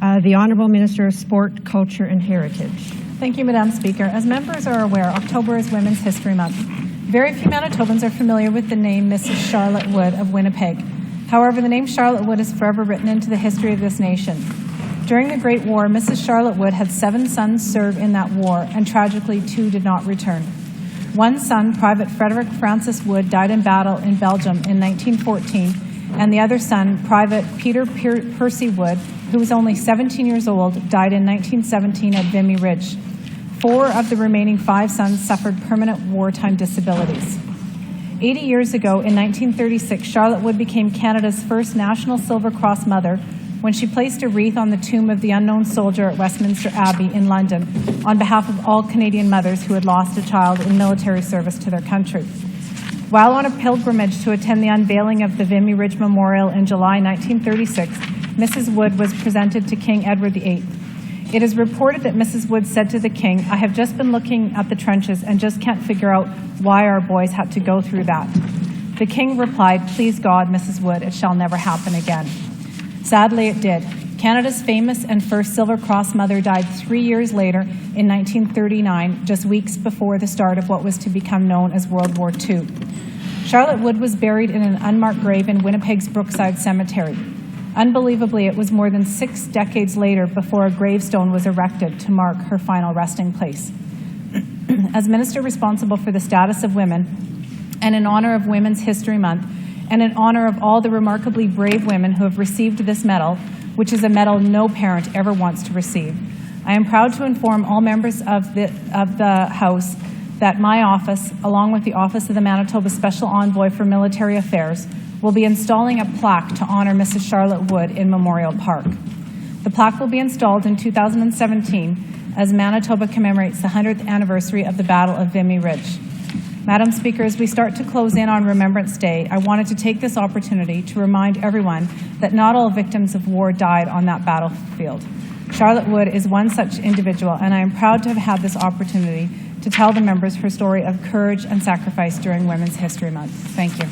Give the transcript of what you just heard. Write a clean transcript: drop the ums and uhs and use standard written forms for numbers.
The Honourable Minister of Sport, Culture and Heritage. Thank you, Madam Speaker. As members are aware, October is Women's History Month. Very few Manitobans are familiar with the name Mrs. Charlotte Wood of Winnipeg. However, the name Charlotte Wood is forever written into the history of this nation. During the Great War, Mrs. Charlotte Wood had 7 sons serve in that war, and tragically 2 did not return. One son, Private Frederick Francis Wood, died in battle in Belgium in 1914, and the other son, Private Peter Percy Wood, who was only 17 years old, died in 1917 at Vimy Ridge. 4 of the remaining 5 sons suffered permanent wartime disabilities. 80 years ago, in 1936, Charlotte Wood became Canada's first National Silver Cross Mother when she placed a wreath on the tomb of the unknown soldier at Westminster Abbey in London on behalf of all Canadian mothers who had lost a child in military service to their country. While on a pilgrimage to attend the unveiling of the Vimy Ridge Memorial in July 1936, Mrs. Wood was presented to King Edward VIII. It is reported that Mrs. Wood said to the King, "I have just been looking at the trenches and just can't figure out why our boys had to go through that." The King replied, "Please God, Mrs. Wood, it shall never happen again." Sadly, it did. Canada's famous and first Silver Cross mother died 3 years later in 1939, just weeks before the start of what was to become known as World War II. Charlotte Wood was buried in an unmarked grave in Winnipeg's Brookside Cemetery. Unbelievably, it was more than 6 decades later before a gravestone was erected to mark her final resting place. As Minister responsible for the status of women, and in honor of Women's History Month, and in honor of all the remarkably brave women who have received this medal, which is a medal no parent ever wants to receive, I am proud to inform all members of the House that my office, along with the Office of the Manitoba Special Envoy for Military Affairs, will be installing a plaque to honor Mrs. Charlotte Wood in Memorial Park. The plaque will be installed in 2017 as Manitoba commemorates the 100th anniversary of the Battle of Vimy Ridge. Madam Speaker, as we start to close in on Remembrance Day, I wanted to take this opportunity to remind everyone that not all victims of war died on that battlefield. Charlotte Wood is one such individual, and I am proud to have had this opportunity to tell the members her story of courage and sacrifice during Women's History Month. Thank you.